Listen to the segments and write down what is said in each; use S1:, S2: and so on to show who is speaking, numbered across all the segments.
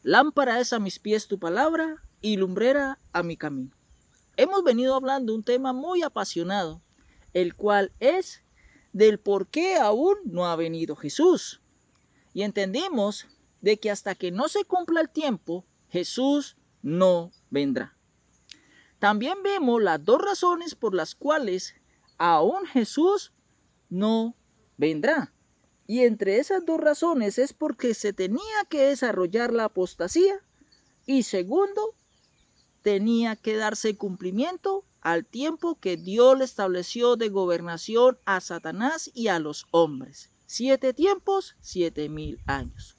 S1: Lámpara es a mis pies tu palabra y lumbrera a mi camino. Hemos venido hablando de un tema muy apasionado, el cual es del por qué aún no ha venido Jesús. Y entendimos de que hasta que no se cumpla el tiempo, Jesús no vendrá. También vemos las dos razones por las cuales aún Jesús no vendrá. Y entre esas dos razones es porque se tenía que desarrollar la apostasía y segundo, tenía que darse cumplimiento al tiempo que Dios le estableció de gobernación a Satanás y a los hombres. 7 tiempos, 7,000 años.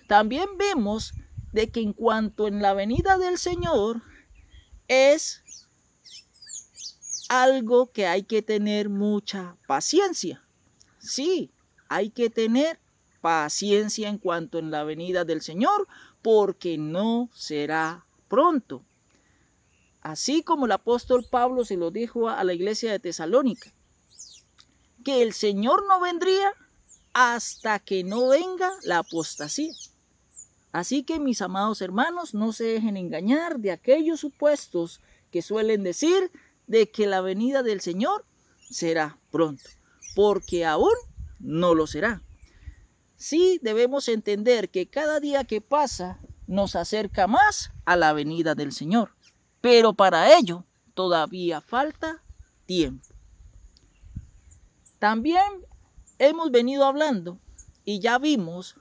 S1: También vemos de que en cuanto en la venida del Señor es algo que hay que tener mucha paciencia. Sí, hay que tener paciencia en cuanto en la venida del Señor, porque no será pronto. Así como el apóstol Pablo se lo dijo a la iglesia de Tesalónica, que el Señor no vendría hasta que no venga la apostasía. Así que mis amados hermanos, no se dejen engañar de aquellos supuestos que suelen decir de que la venida del Señor será pronto, porque aún no lo será. Sí debemos entender que cada día que pasa nos acerca más a la venida del Señor, pero para ello todavía falta tiempo. También hemos venido hablando y ya vimos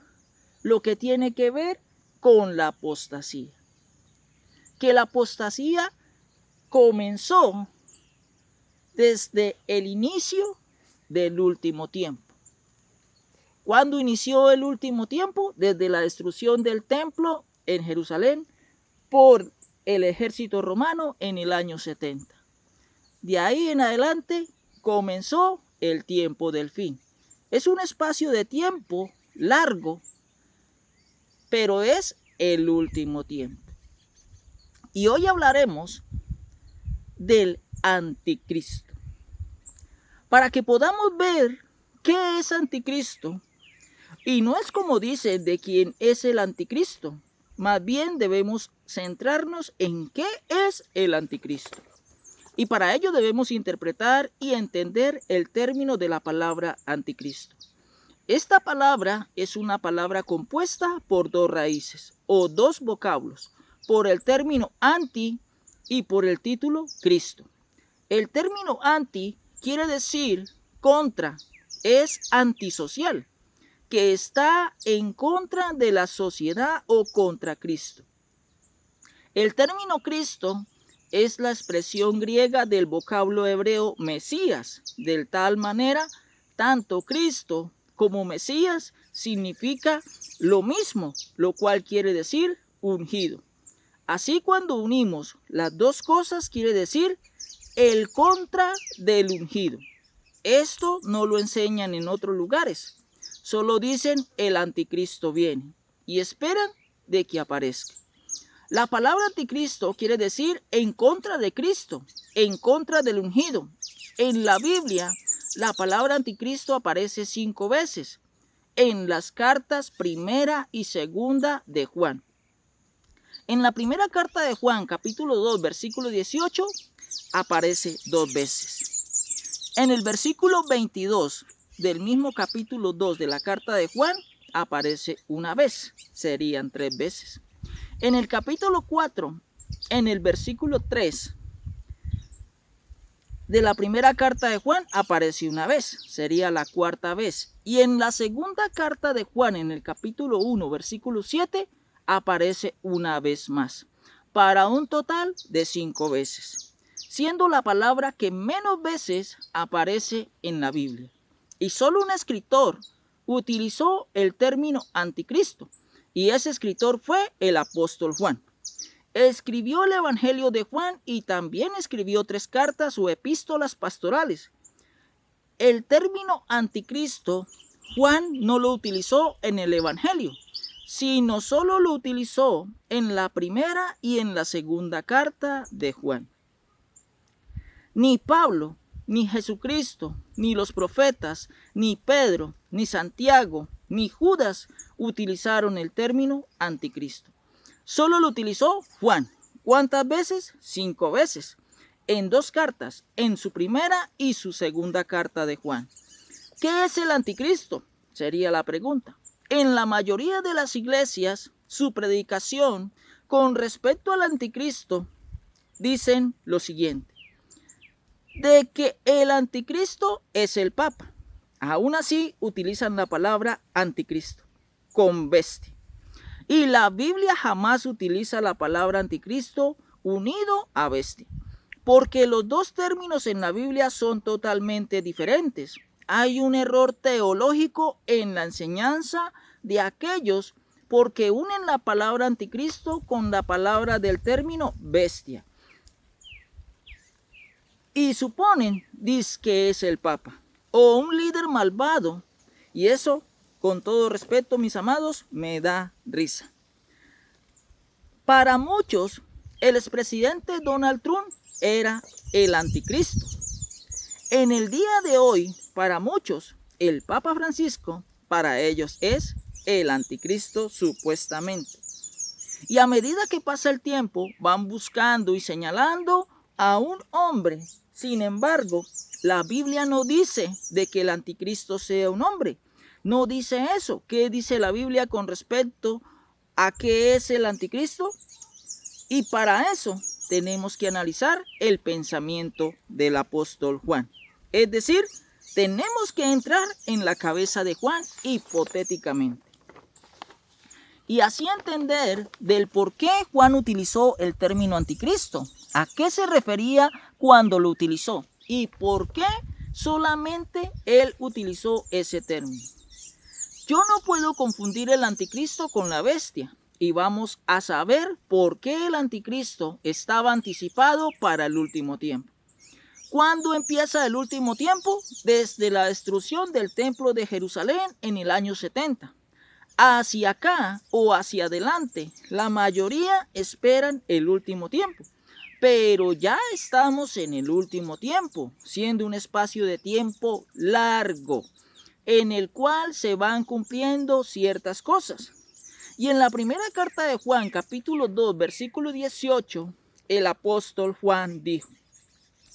S1: lo que tiene que ver con la apostasía. Que la apostasía comenzó desde el inicio del último tiempo. ¿Cuándo inició el último tiempo? Desde la destrucción del templo en Jerusalén por el ejército romano en el año 70. De ahí en adelante comenzó el tiempo del fin. Es un espacio de tiempo largo, pero es el último tiempo. Y hoy hablaremos del anticristo. Para que podamos ver qué es anticristo, y no es como dicen de quién es el anticristo, más bien debemos centrarnos en qué es el anticristo. Y para ello debemos interpretar y entender el término de la palabra anticristo. Esta palabra es una palabra compuesta por dos raíces o dos vocablos, por el término anti y por el título Cristo. El término anti quiere decir contra, es antisocial, que está en contra de la sociedad o contra Cristo. El término Cristo es la expresión griega del vocablo hebreo Mesías. De tal manera, tanto Cristo como Mesías significa lo mismo, lo cual quiere decir ungido. Así cuando unimos las dos cosas quiere decir el contra del ungido. Esto no lo enseñan en otros lugares. Solo dicen el anticristo viene y esperan de que aparezca. La palabra anticristo quiere decir en contra de Cristo, en contra del ungido. En la Biblia, la palabra anticristo aparece 5 veces en las cartas primera y segunda de Juan. En la primera carta de Juan, capítulo 2, versículo 18, aparece 2 veces. En el versículo 22 del mismo capítulo 2 de la carta de Juan, aparece una vez, serían 3 veces. En el capítulo 4, en el versículo 3 de la primera carta de Juan, aparece una vez, sería la 4ª vez. Y en la segunda carta de Juan, en el capítulo 1, versículo 7, aparece una vez más, para un total de 5 veces, siendo la palabra que menos veces aparece en la Biblia. Y solo un escritor utilizó el término anticristo, y ese escritor fue el apóstol Juan. Escribió el Evangelio de Juan y también escribió 3 cartas o epístolas pastorales. El término anticristo, Juan no lo utilizó en el Evangelio, sino solo lo utilizó en la primera y en la segunda carta de Juan. Ni Pablo, ni Jesucristo, ni los profetas, ni Pedro, ni Santiago, ni Judas utilizaron el término anticristo. Solo lo utilizó Juan. ¿Cuántas veces? 5 veces. En 2 cartas, en su primera y su segunda carta de Juan. ¿Qué es el anticristo? Sería la pregunta. En la mayoría de las iglesias, su predicación con respecto al anticristo dicen lo siguiente: de que el anticristo es el Papa. Aún así utilizan la palabra anticristo con bestia. Y la Biblia jamás utiliza la palabra anticristo unido a bestia, porque los dos términos en la Biblia son totalmente diferentes. Hay un error teológico en la enseñanza de aquellos porque unen la palabra anticristo con la palabra del término bestia. Y suponen, dice que es el Papa o un líder malvado. Y eso, con todo respeto, mis amados, me da risa. Para muchos, el expresidente Donald Trump era el anticristo. En el día de hoy, para muchos, el Papa Francisco, para ellos es el anticristo supuestamente. Y a medida que pasa el tiempo, van buscando y señalando a un hombre. Sin embargo, la Biblia no dice de que el anticristo sea un hombre. No dice eso. ¿Qué dice la Biblia con respecto a qué es el anticristo? Y para eso tenemos que analizar el pensamiento del apóstol Juan. Es decir, tenemos que entrar en la cabeza de Juan hipotéticamente. Y así entender del por qué Juan utilizó el término anticristo. ¿A qué se refería cuando lo utilizó? ¿Y por qué solamente él utilizó ese término? Yo no puedo confundir el anticristo con la bestia. Y vamos a saber por qué el anticristo estaba anticipado para el último tiempo. ¿Cuándo empieza el último tiempo? Desde la destrucción del templo de Jerusalén en el año 70. Hacia acá o hacia adelante, la mayoría esperan el último tiempo. Pero ya estamos en el último tiempo, siendo un espacio de tiempo largo, en el cual se van cumpliendo ciertas cosas. Y en la primera carta de Juan, capítulo 2, versículo 18, el apóstol Juan dijo: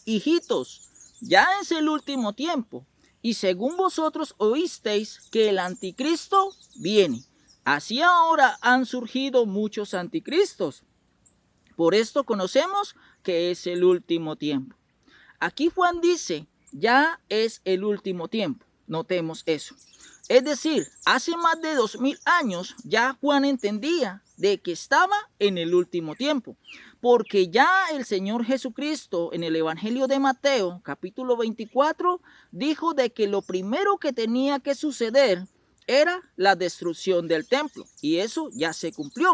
S1: hijitos, ya es el último tiempo, y según vosotros oísteis que el anticristo viene. Así ahora han surgido muchos anticristos. Por esto conocemos que es el último tiempo. Aquí Juan dice, ya es el último tiempo. Notemos eso. Es decir, hace más de 2000 años ya Juan entendía de que estaba en el último tiempo, porque ya el Señor Jesucristo en el Evangelio de Mateo, capítulo 24, dijo de que lo primero que tenía que suceder era la destrucción del templo, y eso ya se cumplió.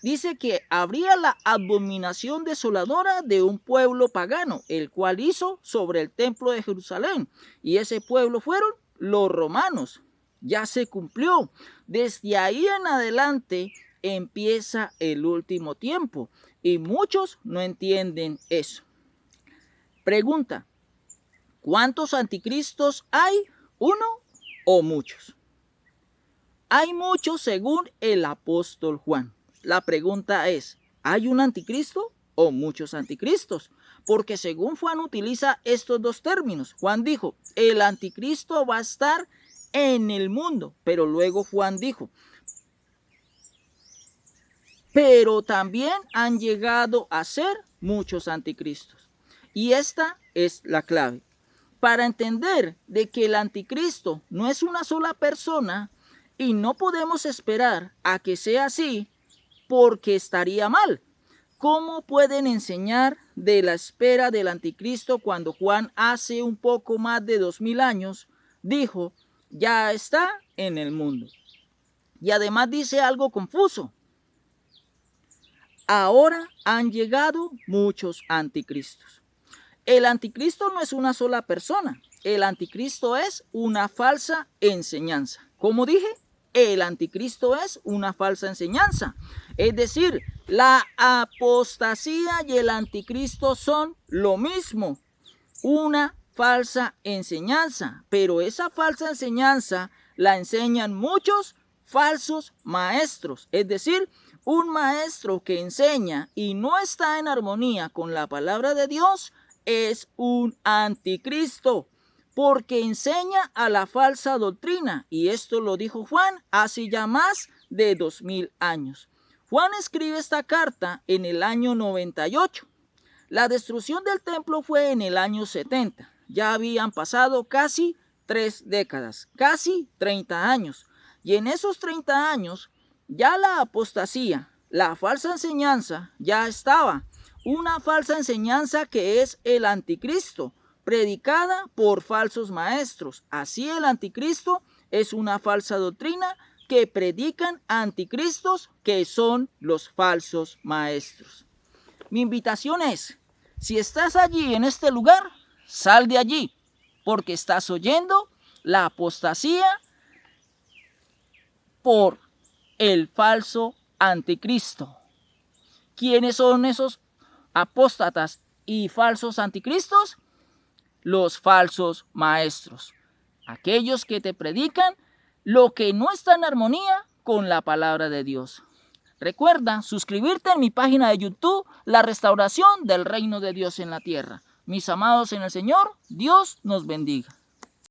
S1: Dice que habría la abominación desoladora de un pueblo pagano, el cual hizo sobre el templo de Jerusalén, y ese pueblo fueron los romanos. Ya se cumplió. Desde ahí en adelante empieza el último tiempo y muchos no entienden eso. Pregunta: ¿cuántos anticristos hay? ¿Uno o muchos? Hay muchos según el apóstol Juan. La pregunta es, ¿hay un anticristo o muchos anticristos? Porque según Juan utiliza estos dos términos. Juan dijo, el anticristo va a estar en el mundo, pero luego Juan dijo, pero también han llegado a ser muchos anticristos. Y esta es la clave. Para entender de que el anticristo no es una sola persona y no podemos esperar a que sea así porque estaría mal. ¿Cómo pueden enseñar de la espera del anticristo cuando Juan hace un poco más de 2000 años dijo, ya está en el mundo? Y además dice algo confuso. Ahora han llegado muchos anticristos. El anticristo no es una sola persona. El anticristo es una falsa enseñanza. ¿Cómo dije? El anticristo es una falsa enseñanza. Es decir, la apostasía y el anticristo son lo mismo. Una falsa enseñanza. Pero esa falsa enseñanza la enseñan muchos falsos maestros. Es decir, un maestro que enseña y no está en armonía con la palabra de Dios es un anticristo, porque enseña a la falsa doctrina. Y esto lo dijo Juan hace ya más de 2000 años. Juan escribe esta carta en el año 98. La destrucción del templo fue en el año 70. Ya habían pasado casi 3 décadas, casi 30 años. Y en esos 30 años ya la apostasía, la falsa enseñanza ya estaba. Una falsa enseñanza que es el anticristo, predicada por falsos maestros. Así el anticristo es una falsa doctrina que predican anticristos, que son los falsos maestros. Mi invitación es, si estás allí en este lugar, sal de allí, porque estás oyendo la apostasía por el falso anticristo. ¿Quiénes son esos apóstatas y falsos anticristos? Los falsos maestros, aquellos que te predican lo que no está en armonía con la palabra de Dios. Recuerda suscribirte en mi página de YouTube, La Restauración del Reino de Dios en la Tierra. Mis amados en el Señor, Dios nos bendiga.